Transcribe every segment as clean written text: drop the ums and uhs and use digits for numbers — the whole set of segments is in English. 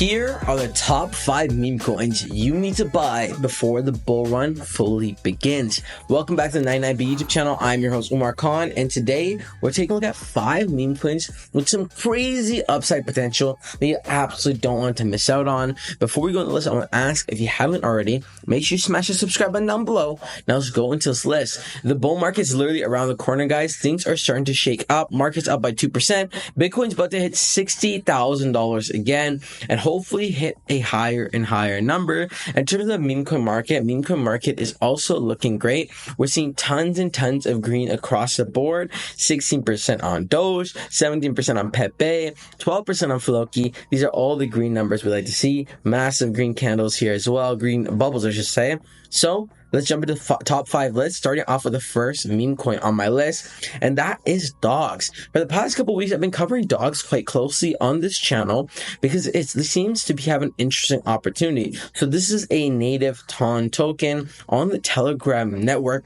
Here are the top 5 meme coins you need to buy before the bull run fully begins. Welcome back to the 99B YouTube channel. I'm your host Umar Khan, and today we're taking a look at 5 meme coins with some crazy upside potential that you absolutely don't want to miss out on. Before we go into the list, I want to ask, if you haven't already, make sure you smash the subscribe button down below. Now let's go into this list. The bull market is literally around the corner, guys. Things are starting to shake up. Market's up by 2%. Bitcoin's about to hit $60,000 again, and hopefully hit a higher and higher number. In terms of the meme coin market is also looking great. We're seeing tons and tons of green across the board. 16% on Doge, 17% on Pepe, 12% on Floki. These are all the green numbers we like to see. Massive green candles here as well. Green bubbles, I should say. So let's jump into the top 5 list, starting off with the first meme coin on my list, and that is dogs. For the past couple weeks, I've been covering dogs quite closely on this channel because it seems to be having an interesting opportunity. So this is a native TON token on the Telegram network,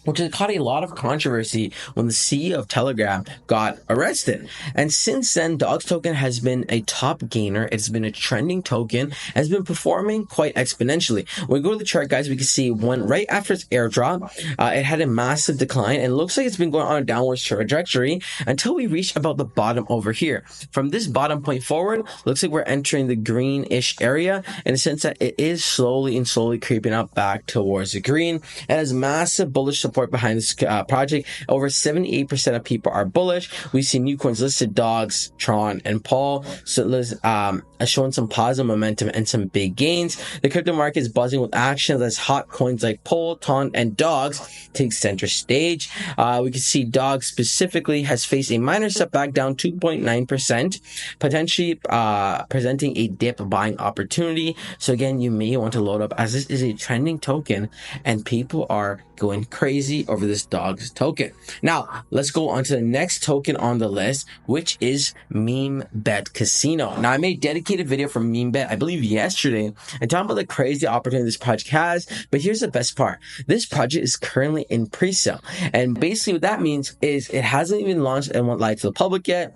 which has caught a lot of controversy when the CEO of Telegram got arrested. And since then, Dogs token has been a top gainer. It's been a trending token, has been performing quite exponentially. When we go to the chart, guys, we can see when right after its airdrop, it had a massive decline, and it looks like it's been going on a downwards trajectory until we reach about the bottom over here. From this bottom point forward, looks like we're entering the greenish area in the sense that it is slowly creeping up back towards the green. It has massive bullish support behind this project. Over 78% of people are bullish. We see new coins listed: Dogs, Tron, and Paul. So let's showing some positive momentum and some big gains. The crypto market is buzzing with actions as hot coins like Pole, Ton, and Dogs take center stage. We can see Dogs specifically has faced a minor setback, down 2.9%, potentially presenting a dip buying opportunity. So again, you may want to load up, as this is a trending token and people are going crazy over this Dogs token. Now let's go on to the next token on the list, which is Memebet Casino. Now I made a dedicated video for Memebet, I believe yesterday, and talking about the crazy opportunity this project has. But here's the best part: this project is currently in pre-sale, and basically what that means is it hasn't even launched and went live to the public yet.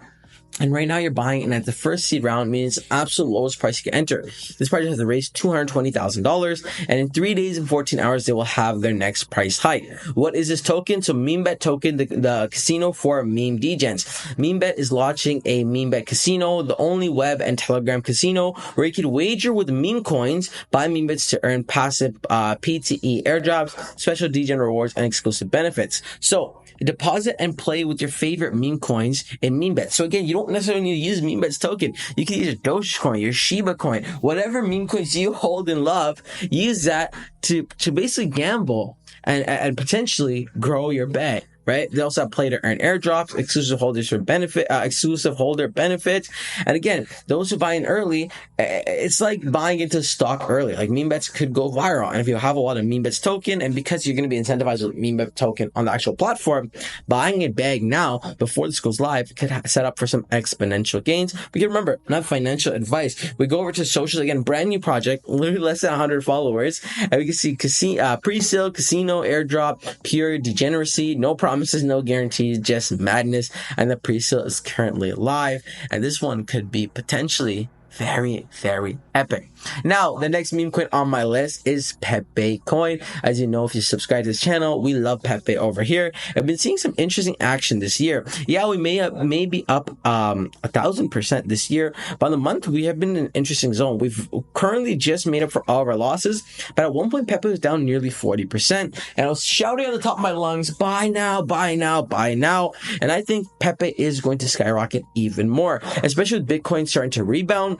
And right now you're buying, and at the first seed round means absolute lowest price you can enter. This project has raised $220,000, and in 3 days and 14 hours, they will have their next price hike. What is this token? So Memebet token, the casino for meme degens. Memebet is launching a Memebet Casino, the only web and Telegram casino where you can wager with meme coins, buy Memebets to earn passive PTE airdrops, special degen rewards, and exclusive benefits. So deposit and play with your favorite meme coins in Memebet. So again, you don't necessarily need to use Memebet's token. You can use your dogecoin, your Shiba coin, whatever meme coins you hold and love. Use that to basically gamble and potentially grow your bet. Right? They also have play to earn airdrops, exclusive holders for benefit, exclusive holder benefits. And again, those who buy in early, it's like buying into stock early. Like Memebets could go viral. And if you have a lot of Memebets token, and because you're going to be incentivized with Memebet token on the actual platform, buying a bag now before this goes live could set up for some exponential gains. But remember, not financial advice. We go over to socials again, brand new project, literally less than 100 followers. And we can see pre-sale, casino, airdrop, pure degeneracy, no promises, no guarantees, just madness. And the pre-sale is currently live, and this one could be potentially very, very epic. Now, the next meme coin on my list is Pepe coin. As you know, if you subscribe to this channel, we love Pepe over here. I've been seeing some interesting action this year. Yeah, we may be up 1,000% this year, but on the month we have been in an interesting zone. We've currently just made up for all of our losses, but at one point Pepe was down nearly 40%, and I was shouting at the top of my lungs, buy now, buy now, buy now. And I think Pepe is going to skyrocket even more, especially with Bitcoin starting to rebound.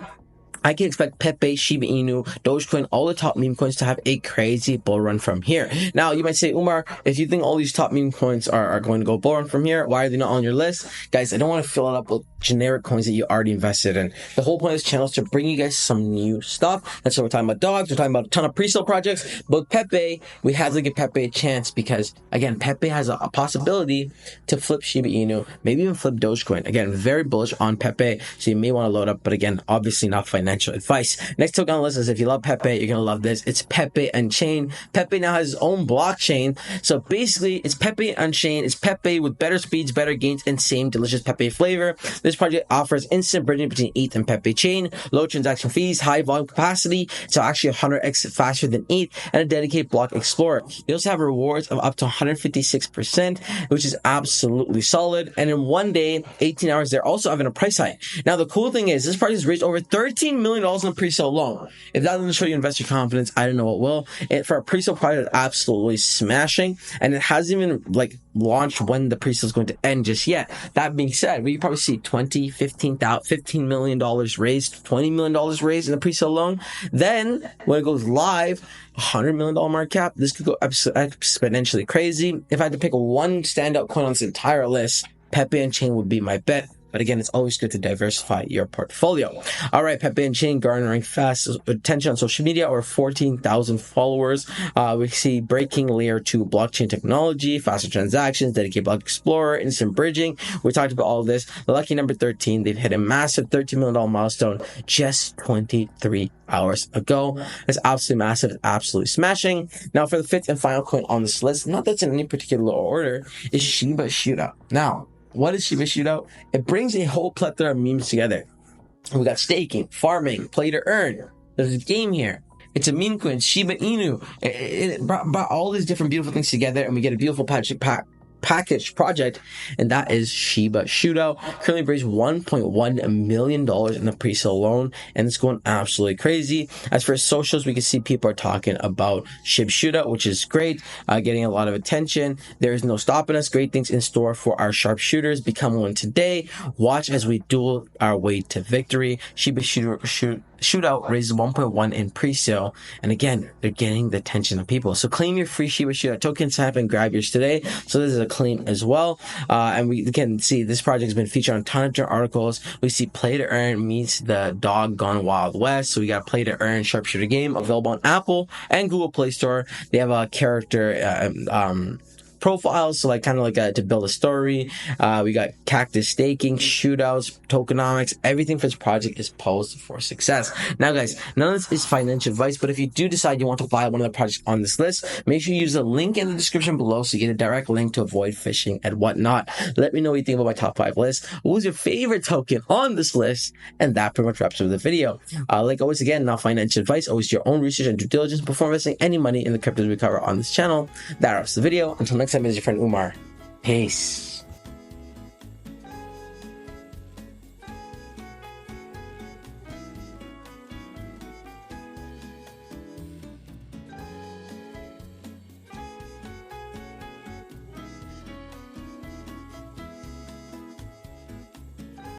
I can expect Pepe, Shiba Inu, Dogecoin, all the top meme coins to have a crazy bull run from here. Now, you might say, Umar, if you think all these top meme coins are going to go bull run from here, why are they not on your list? Guys, I don't want to fill it up with generic coins that you already invested in. The whole point of this channel is to bring you guys some new stuff. That's what we're talking about. Dogs, we're talking about a ton of pre-sale projects. But Pepe, we have to give Pepe a chance because, again, Pepe has a possibility to flip Shiba Inu, maybe even flip Dogecoin. Again, very bullish on Pepe, so you may want to load up, but again, obviously not financial advice. Next token on the list is, if you love Pepe, you're going to love this. It's Pepe Unchained. Pepe now has his own blockchain. So basically, it's Pepe Unchained. It's Pepe with better speeds, better gains, and same delicious Pepe flavor. This This project offers instant bridging between ETH and Pepe chain, low transaction fees, high volume capacity, so actually 100x faster than ETH, and a dedicated block explorer. They also have rewards of up to 156%, which is absolutely solid. And in one day, 18 hours, they're also having a price hike. Now, the cool thing is this project has raised over $13 million in a pre-sale alone. If that doesn't show you investor confidence, I don't know what will. For a pre-sale project, absolutely smashing, and it hasn't even like launched when the pre-sale is going to end just yet. That being said, we probably see $15 million raised, $20 million raised in the pre-sale alone. Then when it goes live, $100 million market cap, this could go exponentially crazy. If I had to pick one standout coin on this entire list, Pepe Unchained would be my bet. But again, it's always good to diversify your portfolio. All right, Pepe Unchained garnering fast attention on social media, over 14,000 followers. We see breaking layer 2 blockchain technology, faster transactions, dedicated block explorer, instant bridging. We talked about all of this. The lucky number 13, they've hit a massive $13 million milestone just 23 hours ago. It's absolutely massive, absolutely smashing. Now, for the fifth and final coin on this list, not that's in any particular order, is Shiba Shootout. Now, what is Shiba Shootout? It brings a whole plethora of memes together. We got staking, farming, play to earn. There's a game here. It's a meme coin, Shiba Inu. It brought all these different beautiful things together, and we get a beautiful package project, and that is Shiba Shootout. Currently raised $1.1 million in the pre-sale alone, and it's going absolutely crazy. As for socials, we can see people are talking about shib Shootout, which is great, getting a lot of attention. There is no stopping us. Great things in store for our sharpshooters. Become one today. Watch as we duel our way to victory. Shiba Shootout raises 1.1 in pre-sale, and again, they're getting the attention of people. So claim your free Shiba Shootout token, sign up and grab yours today. So this is a claim as well, and we can see this project has been featured on a ton of different articles. We see play to earn meets the dog gone wild west. So we got play to earn sharpshooter game available on Apple and Google Play Store. They have a character profiles, so like kind of like to build a story. We got cactus staking, shootouts, tokenomics. Everything for this project is posed for success. Now guys, none of this is financial advice, but if you do decide you want to buy one of the projects on this list, make sure you use the link in the description below so you get a direct link to avoid phishing and whatnot. Let me know what you think about my top 5 list. What was your favorite token on this list? And that pretty much wraps up the video. Like always, again, not financial advice. Always do your own research and due diligence before investing any money in the cryptos we cover on this channel. That wraps the video. Until next time, is your friend Umar. Peace.